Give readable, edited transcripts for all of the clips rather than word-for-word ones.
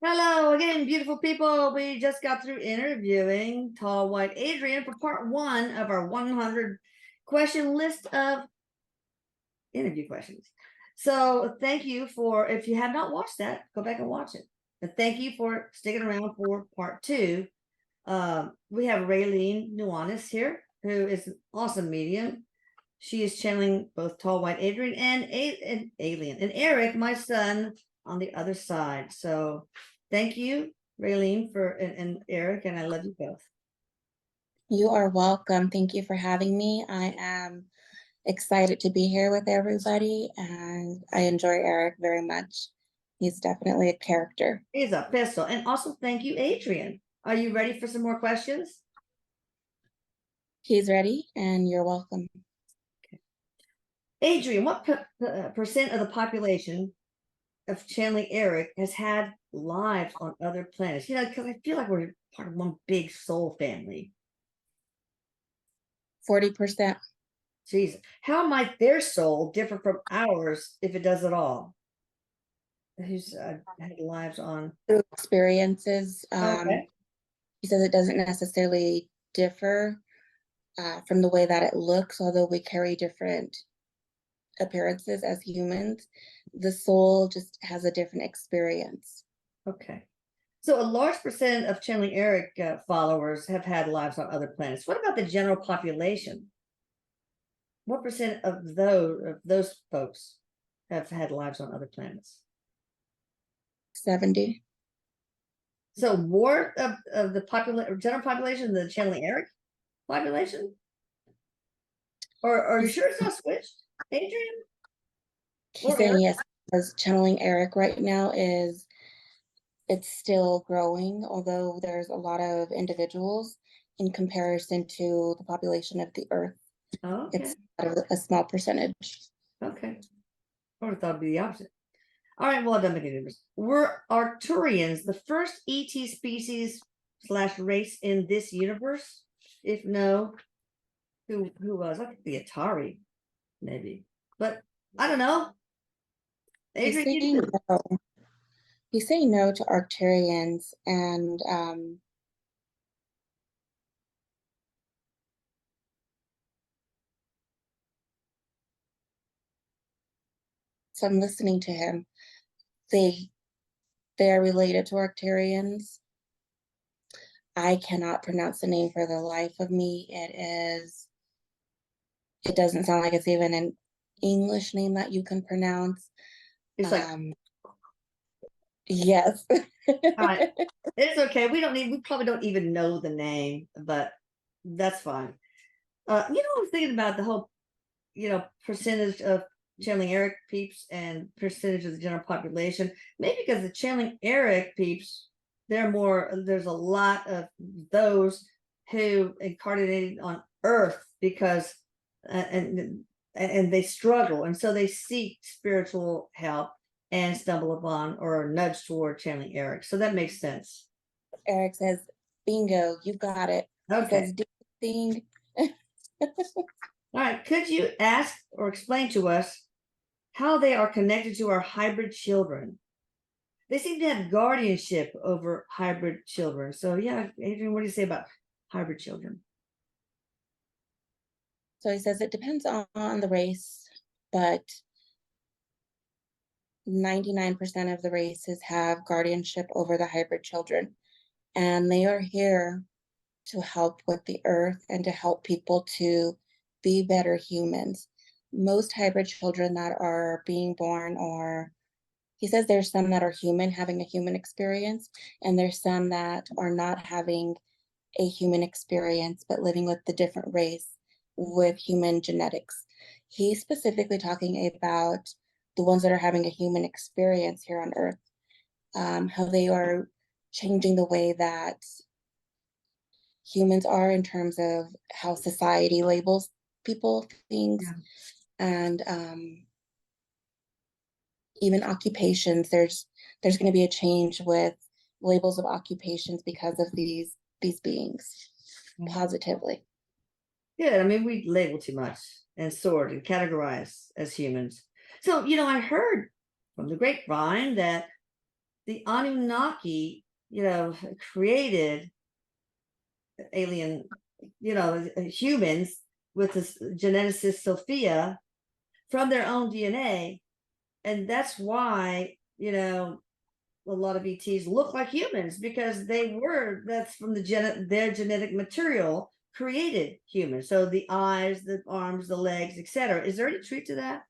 Hello again, beautiful people. We just got through interviewing Tall White Adrian for part one of our 100 question list of interview questions. So thank you for, if you have not watched that, go back and watch it. And thank you for sticking around for part two. We have Raylene Nuanis here, who is an awesome medium. She is channeling both Tall White Adrian and Alien, and Erik, my son, on the other side. So thank you, Raylene, and Erik, and I love you both. You are welcome. Thank you for having me. I am excited to be here with everybody, and I enjoy Erik very much. He's definitely a character. He's a pistol. And also thank you, Adrian. Are you ready for some more questions? He's ready, and you're welcome. Okay. Adrian, what percent of the population of channeling Erik has had lives on other planets? You know, because I feel like we're part of one big soul family. 40%. Jesus, how might their soul differ from ours if it does at all? Who's had lives on Through experiences. Okay. He says it doesn't necessarily differ from the way that it looks, although we carry different appearances as humans. The soul just has a different experience. Okay. So a large percent of channeling Erik followers have had lives on other planets. What about the general population? What percent of those folks have had lives on other planets? 70. So more of the general population than the channeling Erik population? Or are you sure it's not switched, Adrian? He's saying yes, because channeling Erik right now it's still growing, although there's a lot of individuals in comparison to the population of the Earth. Oh, okay. It's a small percentage. Okay. I would have thought it'd be the opposite. All right, well, it doesn't make any difference. Were Arcturians the first ET species / race in this universe? If no, who was? I think the Atari, maybe. But I don't know. Adrian, He's saying no to Arcturians, and so I'm listening to him. They're related to Arcturians. I cannot pronounce the name for the life of me. It doesn't sound like it's even an English name that you can pronounce. It's like, yes. right. It's okay. We probably don't even know the name, but that's fine. I was thinking about the whole, percentage of channeling Erik peeps and percentage of the general population. Maybe because the channeling Erik peeps, there's a lot of those who incarnated on Earth because and they struggle, and so they seek spiritual help and stumble upon or nudge toward channeling Erik. So that makes sense. Erik says, bingo, you got it. Okay. He says, all right. Could you ask or explain to us how they are connected to our hybrid children? They seem to have guardianship over hybrid children. So yeah, Adrian, what do you say about hybrid children? So he says it depends on the race, but 99% of the races have guardianship over the hybrid children, and they are here to help with the Earth and to help people to be better humans. Most hybrid children that are being born he says there's some that are human, having a human experience, and there's some that are not having a human experience, but living with the different race with human genetics. He's specifically talking about the ones that are having a human experience here on Earth, how they are changing the way that humans are in terms of how society labels people, things, and even occupations. There's going to be a change with labels of occupations because of these beings, positively. Yeah, I mean, we label too much and sort and categorize as humans. So, I heard from the grapevine that the Anunnaki, created alien, humans with this geneticist Sophia from their own DNA. And that's why, a lot of ETs look like humans because that's from their genetic material created humans. So the eyes, the arms, the legs, etc. Is there any truth to that?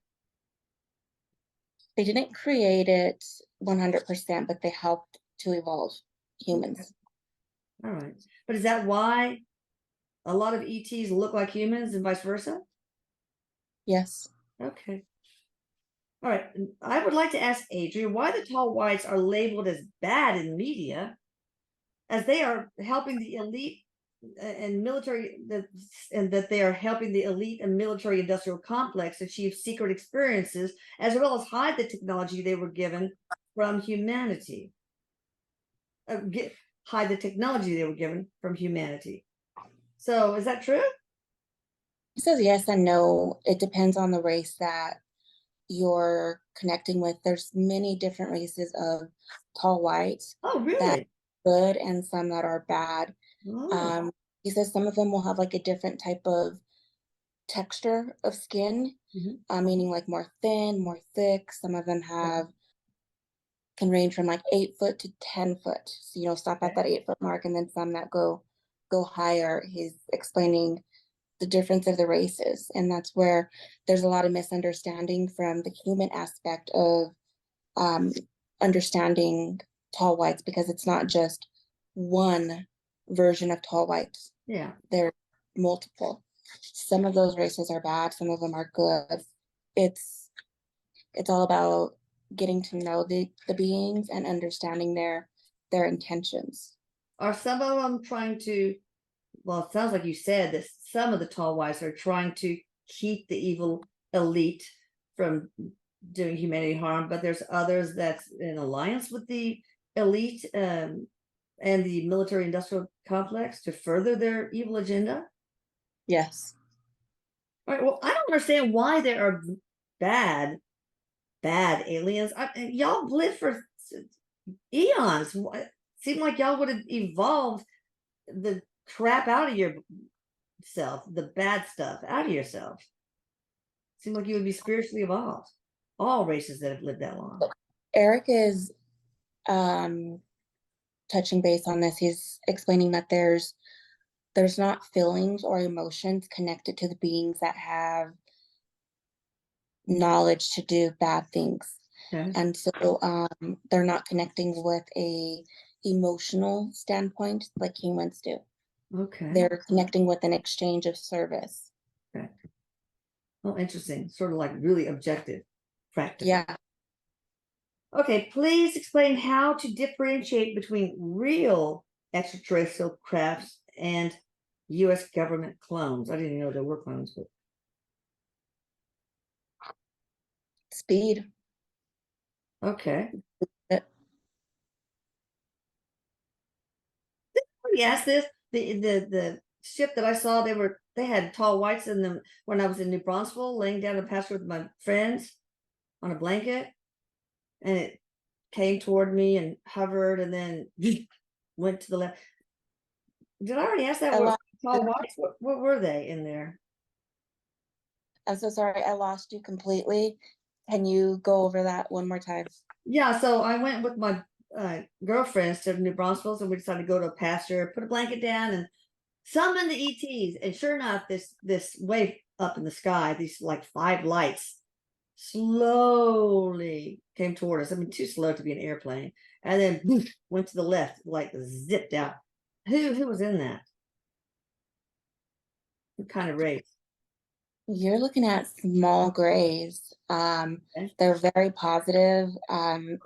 They didn't create it 100%, but they helped to evolve humans. All right. But is that why a lot of ETs look like humans and vice versa? Yes. Okay. All right. I would like to ask Adrian why the tall whites are labeled as bad in media, as they are helping the elite and military, and that they are helping the elite and military industrial complex achieve secret experiences, as well as hide the technology they were given from humanity. Hide the technology they were given from humanity. So, is that true? He says yes and no. It depends on the race that you're connecting with. There's many different races of tall whites Oh, that really? are good and some that are bad. Oh, He says some of them will have like a different type of texture of skin, mhm. meaning like more thin, more thick. Some of them can range from like 8 foot to 10 foot. So stop at that 8 foot mark, and then some that go higher. He's explaining the difference of the races, and that's where there's a lot of misunderstanding from the human aspect of um, understanding tall whites, because it's not just one version of tall whites. Yeah. There are multiple. Some of those races are bad, some of them are good. It's all about getting to know the beings and understanding their intentions. Are some of them trying to? Well, it sounds like you said that some of the tall whites are trying to keep the evil elite from doing humanity harm, but there's others that's in alliance with the elite and the military industrial complex to further their evil agenda. Yes. All right. Well, I don't understand why there are bad, bad aliens. Y'all lived for eons. It seemed like y'all would have evolved the crap out of yourself, the bad stuff out of yourself. Seemed like you would be spiritually evolved. All races that have lived that long. Erik is um touching base on this. He's explaining that there's not feelings or emotions connected to the beings that have knowledge to do bad things. Okay. And so they're not connecting with a emotional standpoint like humans do. Okay. They're connecting with an exchange of service. Okay. Oh, interesting. Sort of like really objective, practical. Yeah. Okay, please explain how to differentiate between real extraterrestrial crafts and US government clones. I didn't even know there were clones, but Speed. okay. Uh, Let me ask this. The ship that I saw, they had tall whites in them when I was in New Braunfels, laying down a pasture with my friends on a blanket, and it came toward me and hovered and then went to the left. Did I already ask that? I What lost tall whites? What were they in there? I'm so sorry, I lost you completely. Can you go over that one more time? Yeah, so I went with my girlfriends to New Braunfels, and we decided to go to a pasture, put a blanket down, and summon the ETs. And sure enough, this way up in the sky, these like 5 lights slowly came toward us. I mean, too slow to be an airplane, and then went to the left, like zipped out. Who was in that? What kind of race? You're looking at small grays. Okay. They're very positive.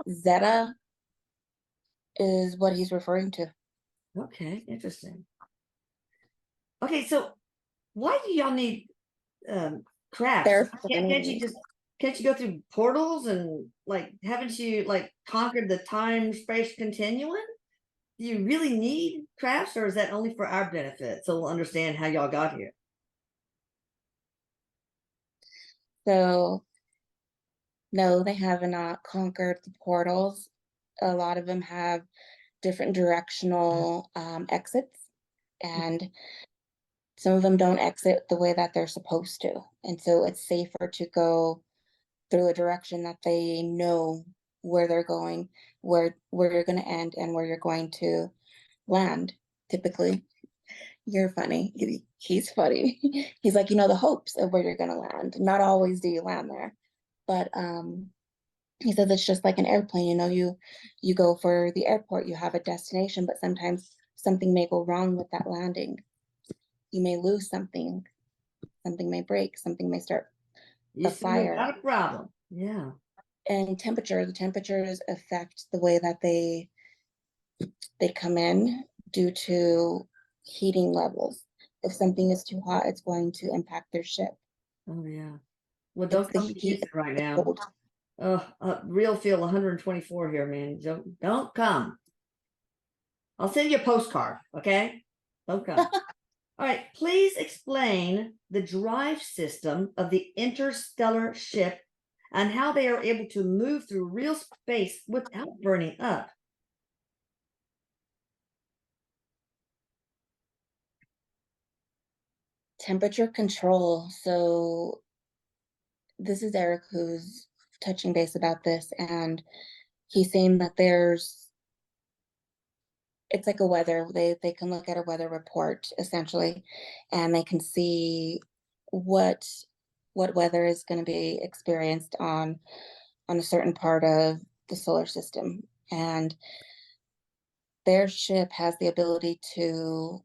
Zeta is what he's referring to. Okay, interesting. Okay, so why do y'all need crafts? They're Can't you friendly. just can't you go through portals and like haven't you like conquered the time space continuum? Do you really need crafts, or is that only for our benefit so we'll understand how y'all got here? So no, they have not conquered the portals. A lot of them have different directional exits, and some of them don't exit the way that they're supposed to. And so it's safer to go through a direction that they know where they're going, where you're going to end, and where you're going to land. Typically, you're funny. He's funny. He's like, the hopes of where you're going to land. Not always do you land there, but he says it's just like an airplane. You go for the airport, you have a destination, but sometimes something may go wrong with that landing. You may lose something. Something may break. Something may start You a said we fire. got a problem. Yeah. And the temperatures affect the way that they come in due to heating levels. If something is too hot, it's going to impact their ship. Oh yeah. Well, It's don't the come to heat Houston right and now. cold. Real feel 124 here, man. Don't come. I'll send you a postcard, okay? Don't come. All right, please explain the drive system of the interstellar ship and how they are able to move through real space without burning up. Temperature control. So this is Erik who's touching base about this, and he's saying that it's like a weather. They can look at a weather report essentially, and they can see what weather is going to be experienced on a certain part of the solar system. And their ship has the ability to,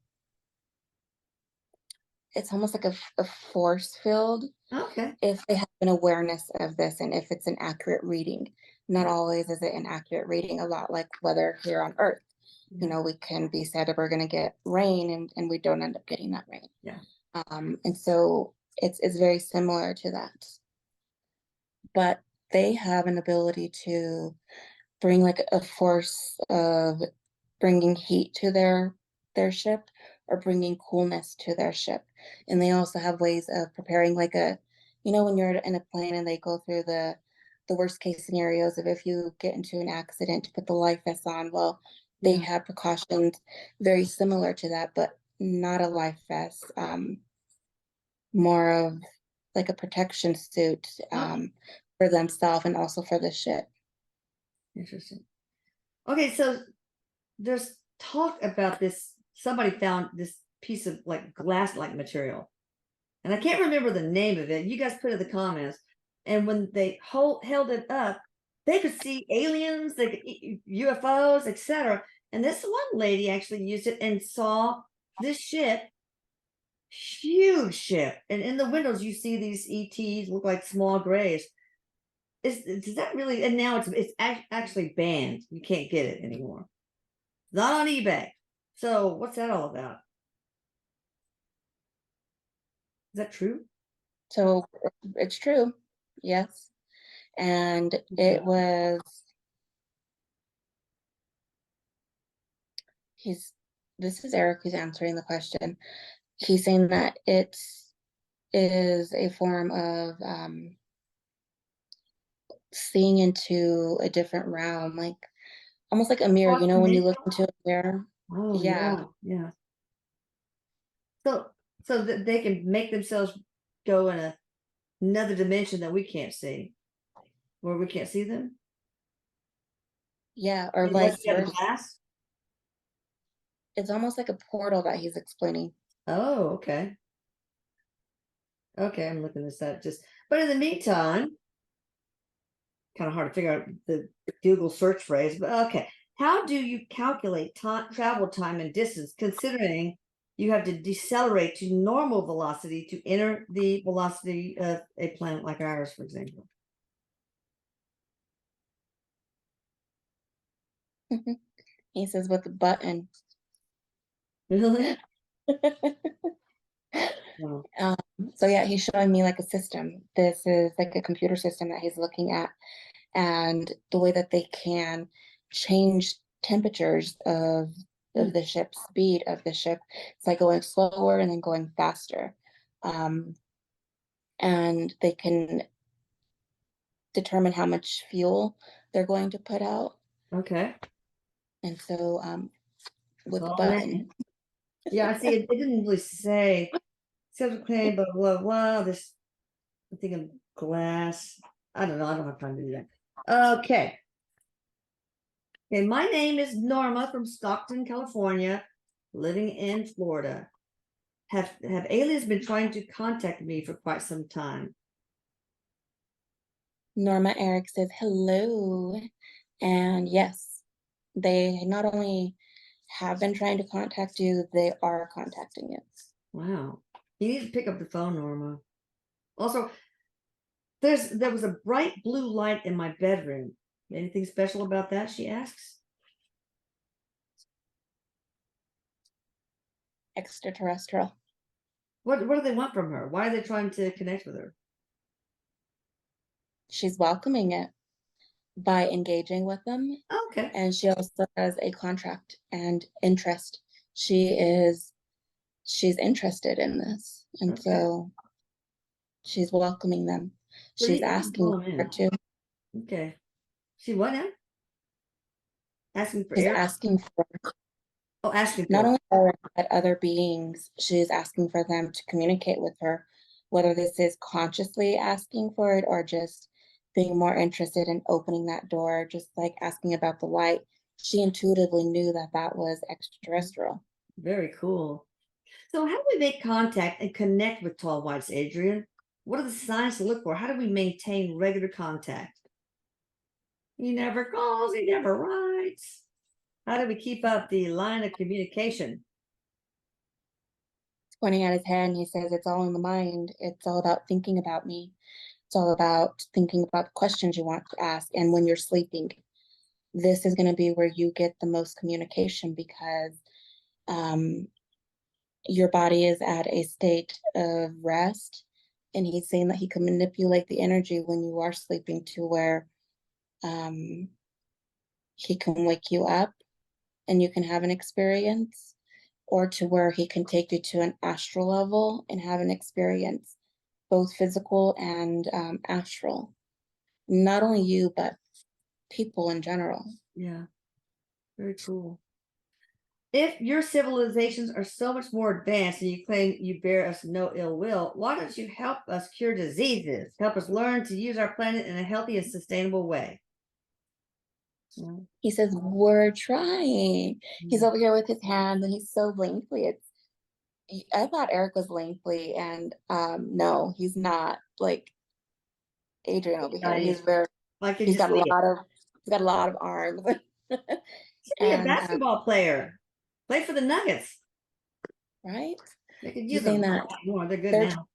it's almost like a force field Okay. if they have an awareness of this and if it's an accurate reading. Not always is it an accurate reading, a lot like weather here on Earth. We can be said that we're going to get rain and we don't end up getting that rain. Yeah. And so it's very similar to that. But they have an ability to bring like a force of bringing heat to their ship or bringing coolness to their ship. And they also have ways of preparing like when you're in a plane and they go through the worst case scenarios of if you get into an accident to put the life vest on. Well, they Yeah. have precautions very similar to that, but not a life vest, more of like a protection suit for themselves and also for the ship. Interesting. Okay, so there's talk about this. Somebody found this piece of like glass-like material, and I can't remember the name of it. You guys put it in the comments. And when they held it up, they could see aliens, they could UFOs, etc. And this one lady actually used it and saw this ship, huge ship, and in the windows you see these ETs look like small grays. Does that really? And now it's actually banned. You can't get it anymore. Not on eBay. So what's that all about? Is that true? So it's true. Yes. And Yeah. it was, this is Erik who's answering the question. He's saying that it is a form of seeing into a different realm, like almost like a mirror, when you look into a mirror. Oh Yeah. yeah. So that they can make themselves go in another dimension that we can't see, where we can't see them. Yeah. Or Unless vice you have a versa. glass. It's almost like a portal that he's explaining. Oh, okay. Okay, I'm looking this up but in the meantime, kind of hard to figure out the Google search phrase, but okay. How do you calculate travel time and distance considering you have to decelerate to normal velocity to enter the velocity of a planet like ours, for example? He says with the button. Really? Wow. So yeah, he's showing me like a system. This is like a computer system that he's looking at, and the way that they can change temperatures of the ship, speed of the ship. It's like going slower and then going faster. And they can determine how much fuel they're going to put out. Okay. And so with the Oh, button, yeah, I see. It didn't really say subject claim, blah, blah, blah. This, I'm thinking glass. I don't know. I don't have time to do that. Okay. Okay. My name is Norma from Stockton, California, living in Florida. Have aliens been trying to contact me for quite some time? Norma Erik says hello. And yes, they not only have been trying to contact you, they are contacting you. Wow. You need to pick up the phone, Norma. Also, there was a bright blue light in my bedroom. Anything special about that? She asks. Extraterrestrial. What do they want from her? Why are they trying to connect with her? She's welcoming it by engaging with them. Oh, okay. And she also has a contract and interest. She's interested in this. And Okay. so she's welcoming them. So She's you can asking call him for in. too. Okay. She what now? Asking for She's Eric? asking for Oh, asking not for. only her, but other beings. She's asking for them to communicate with her, whether this is consciously asking for it or just being more interested in opening that door, just like asking about the light. She intuitively knew that that was extraterrestrial. Very cool. So how do we make contact and connect with tall whites, Adrian? What are the signs to look for? How do we maintain regular contact? He never calls, he never writes. How do we keep up the line of communication? Pointing at his head and he says, it's all in the mind. It's all about thinking about me. It's all about thinking about the questions you want to ask. And when you're sleeping, this is going to be where you get the most communication because um, your body is at a state of rest. And he's saying that he can manipulate the energy when you are sleeping to where um, he can wake you up and you can have an experience, or to where he can take you to an astral level and have an experience, both physical and astral. Not only you, but people in general. Yeah, very cool. If your civilizations are so much more advanced and you claim you bear us no ill will, why don't you help us cure diseases? Help us learn to use our planet in a healthy and sustainable way. Yeah. He says, we're trying. He's Mm. over here with his hands and he's so lengthy. I thought Erik was lengthy and no, he's not like Adrian over here. Nice. I can He's just got a see it. lot of arms. Should be a And basketball player. Play for the Nuggets. right? They could use He's saying them that more. They're good they're now.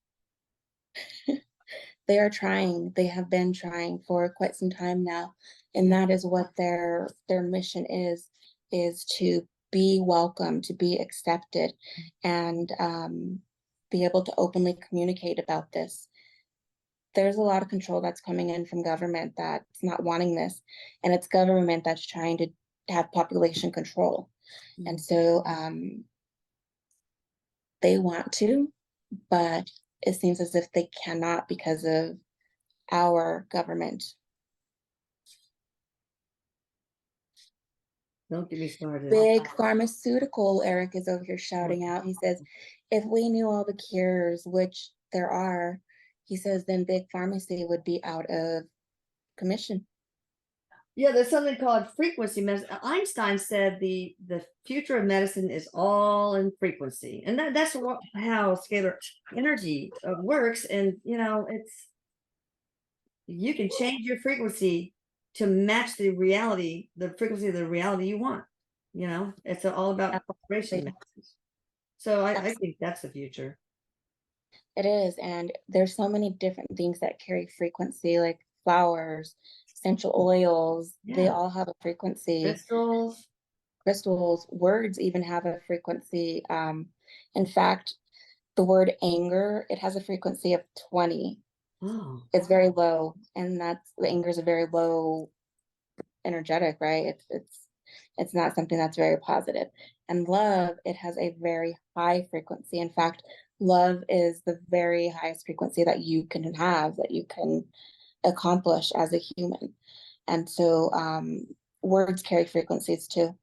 they are trying. They have been trying for quite some time now. And that is what their mission is to be welcome, to be accepted, and be able to openly communicate about this. There's a lot of control that's coming in from government that's not wanting this, and it's government that's trying to have population control. And so they want to, but it seems as if they cannot because of our government. Don't get me started. Big pharmaceutical, Erik is over here shouting out. He says, if we knew all the cures, which there are, he says, then big pharmacy would be out of commission. Yeah, there's something called frequency medicine. Einstein said the future of medicine is all in frequency, and that's how scalar energy works. And it's you can change your frequency to match the frequency of the reality you want. It's all about vibration Absolutely. matches. So I Absolutely. think that's the future. It is. And there's so many different things that carry frequency, like flowers, essential oils. They Yeah, all have a frequency. crystals. Crystals, words even have a frequency. In fact, the word anger, it has a frequency of 20. Oh, It's very low, and that's the anger is a very low energetic, right? It's not something that's very positive. And love, it has a very high frequency. In fact, love is the very highest frequency that you can have, that you can accomplish as a human. And so words carry frequencies too.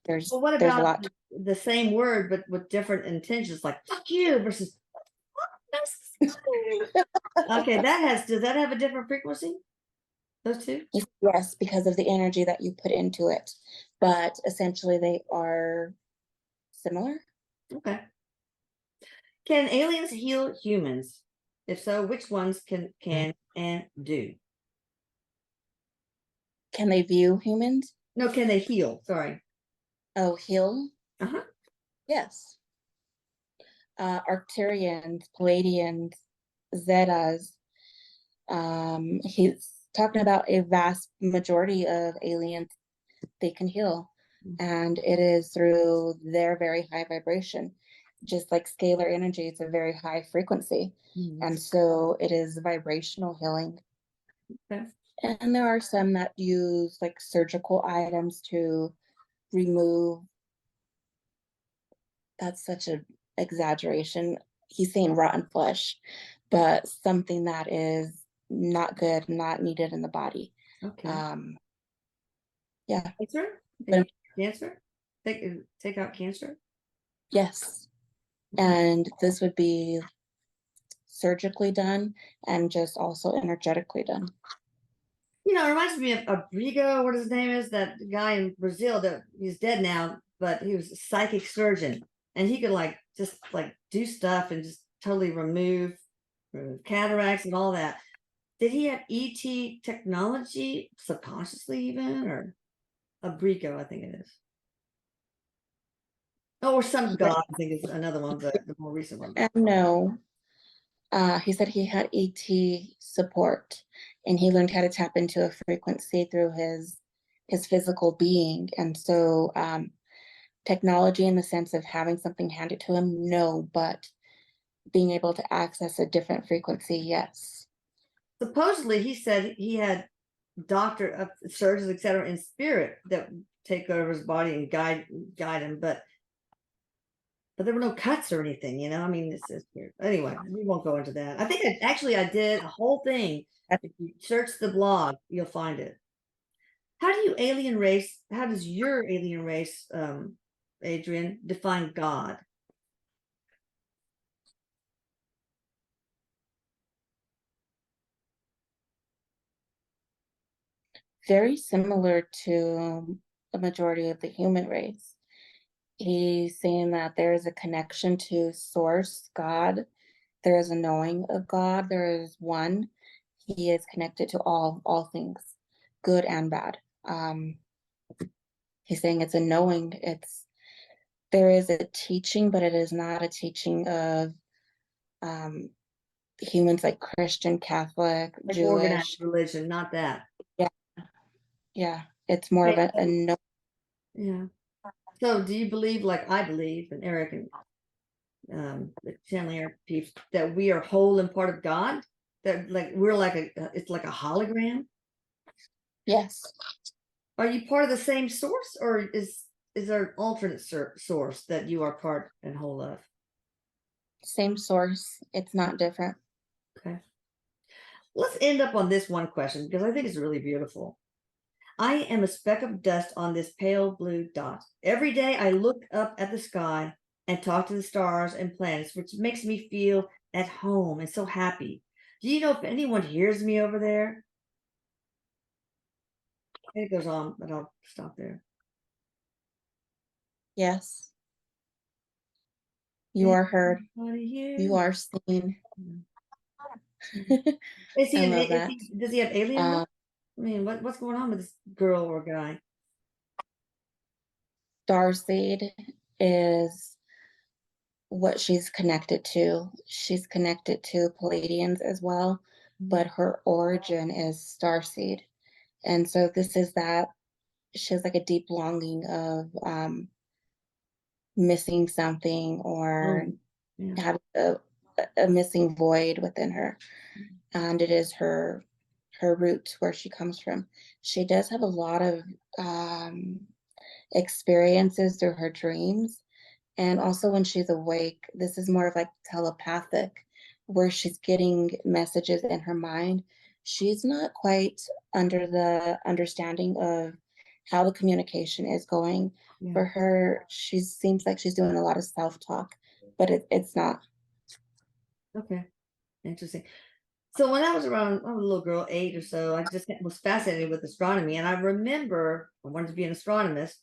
There's Well, what there's a about lot. the same word but with different intentions, like "fuck you" versus okay, does that have a different frequency? Those two? Yes, because of the energy that you put into it, but essentially they are similar. Okay. Can aliens heal humans? If so, which ones can and do? Can they view humans? No, can they heal? Sorry. Oh, heal? Uh-huh. Yes. Arcturians, Palladians, Zetas. He's talking about a vast majority of aliens they can heal, and it is through their very high vibration. Just like scalar energy, it's a very high frequency, Mhm. and so it is vibrational healing. Okay. And there are some that use like surgical items to remove. That's such an exaggeration. He's saying rotten flesh, but something that is not good, not needed in the body. Okay. Um, yeah, Cancer? but Cancer? Take out cancer? yes, Okay. and this would be surgically done and just also energetically done. You know, it reminds me of Abrigo, what his name is, that guy in Brazil that he's dead now, but he was a psychic surgeon and he could like just like do stuff and just totally remove cataracts and all that. Did he have ET technology subconsciously even or Abrigo, I think it is. Oh, or some Right. god, I think is another one, the more recent one. And no, he said he had ET support and he learned how to tap into a frequency through his physical being. And so technology in the sense of having something handed to him, no, but being able to access a different frequency, yes. Supposedly he said he had doctor of surgeons, etc., in spirit that take over his body and guide him, but there were no cuts or anything, you know. I mean, this is weird. Anyway, we won't go into that. I think I did a whole thing. If you search the blog, you'll find it. How does your alien race, Adrian, define God? Very similar to the majority of the human race. He's saying that there is a connection to source, God. There is a knowing of God. There is one. He is connected to all things, good and bad. He's saying it's a knowing. There is a teaching, but it is not a teaching of um, humans like Christian, Catholic, Like organized Jewish. religion, not that. Yeah, yeah. It's more of Okay, a no. yeah. So, do you believe, like I believe, and Eric and the Chandler peeps, that we are whole and part of God? That like we're like it's like a hologram. Yes, Are you part of the same source, or is there an alternate source that you are part and whole of? same source. It's not different. Okay. Let's end up on this one question because I think it's really beautiful. I am a speck of dust on this pale blue dot. Every day I look up at the sky and talk to the stars and planets, which makes me feel at home and so happy. Do you know if anyone hears me over there? It goes on, but I'll stop there. Yes, you are heard. Anybody You here? are seen. Is I he love that. does he have alien lips? Um, I mean, what's going on with this girl or guy? Starseed is what she's connected to. She's connected to Palladians as well, but her origin is Starseed. And so this is that she has like a deep longing of missing something or Oh, yeah. having a missing void within her. And it is her roots where she comes from. She does have a lot of experiences through her dreams. And also when she's awake, this is more of like telepathic, where she's getting messages in her mind. She's not quite under the understanding of how the communication is going. Yeah. For her, she seems like she's doing a lot of self-talk, but it's not. Okay. Interesting. So when I was around, I was a little girl, 8 or so, I just was fascinated with astronomy. And I remember I wanted to be an astronomist,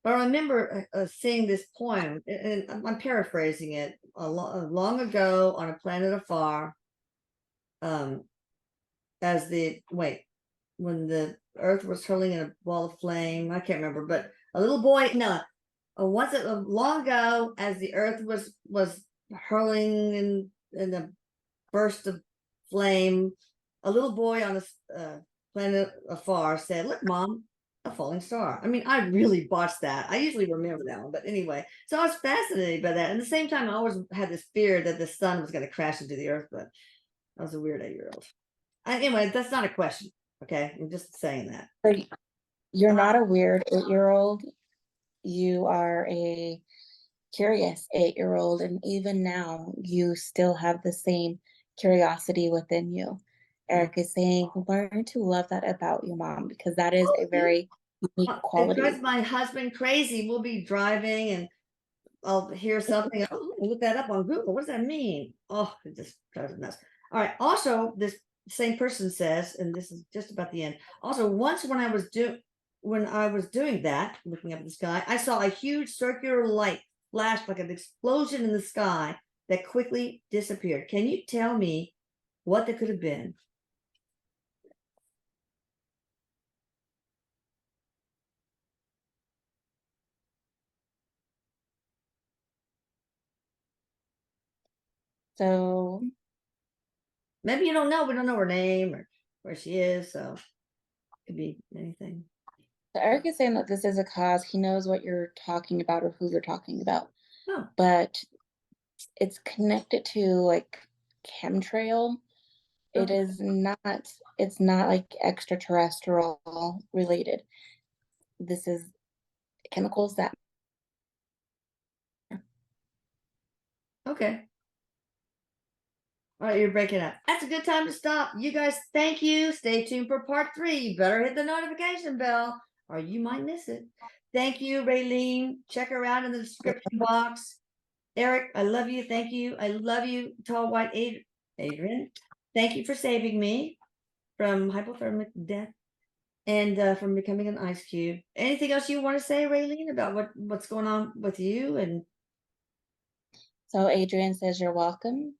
but I remember seeing this poem, and I'm paraphrasing it, long ago on a planet afar, um, as the, wait, when the earth was hurling in a ball of flame, I can't remember, but a little boy, no, long ago, as the earth was hurling in a burst of flame, a little boy on a planet afar said, "Look, Mom, a falling star." I mean, I really botched that. I usually remember that one, but anyway, so I was fascinated by that. And at the same time, I always had this fear that the sun was going to crash into the earth, but I was a weird 8-year-old. Anyway, that's not a question. Okay, I'm just saying that. So you're Uh, not a weird 8-year-old. You are a curious 8-year-old, and even now you still have the same curiosity within you. Eric is saying, learn to love that about you, Mom, because that is a very unique It quality. drives my husband crazy. We'll be driving and I'll hear something. Oh, look that up on Google. What does that mean? Oh, it just drives me nuts. All right. Also, this same person says, and this is just about the end. Also, once when I was doing that, looking up at the sky, I saw a huge circular light flash like an explosion in the sky that quickly disappeared. Can you tell me what that could have been? So Maybe you don't know. We don't know her name or where she is, so it could be anything. Eric is saying that this is a cause. He knows what you're talking about or who you're talking about, Oh, but it's connected to like chemtrail. It okay. is not, it's not like extraterrestrial related. This is chemicals that Okay. All right, you're breaking up. That's a good time to stop. You guys, thank you. Stay tuned for part 3. You better hit the notification bell or you might miss it. Thank you, Raylene. Check her out in the description box. Erik, I love you. Thank you. I love you, tall white Adrian. Thank you for saving me from hypothermic death and from becoming an ice cube. Anything else you want to say, Raylene, about what's going on with you? And So Adrian says you're welcome.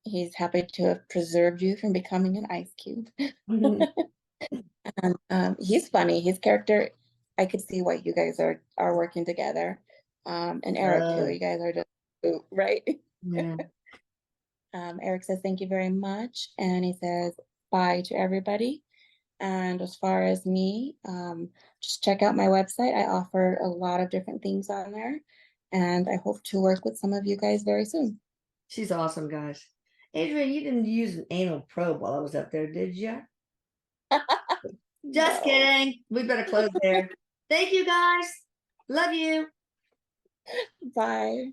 He's happy to have preserved you from becoming an ice cube. And he's funny. His character, I could see why you guys are working together. And Erik too. You guys are just right. yeah. Erik says thank you very much, and he says bye to everybody. And as far as me, just check out my website. I offer a lot of different things on there, and I hope to work with some of you guys very soon. She's awesome, guys. Adrian, you didn't use an anal probe while I was up there, did you? Just No. kidding. We better close there. Thank you, guys. Love you. Bye.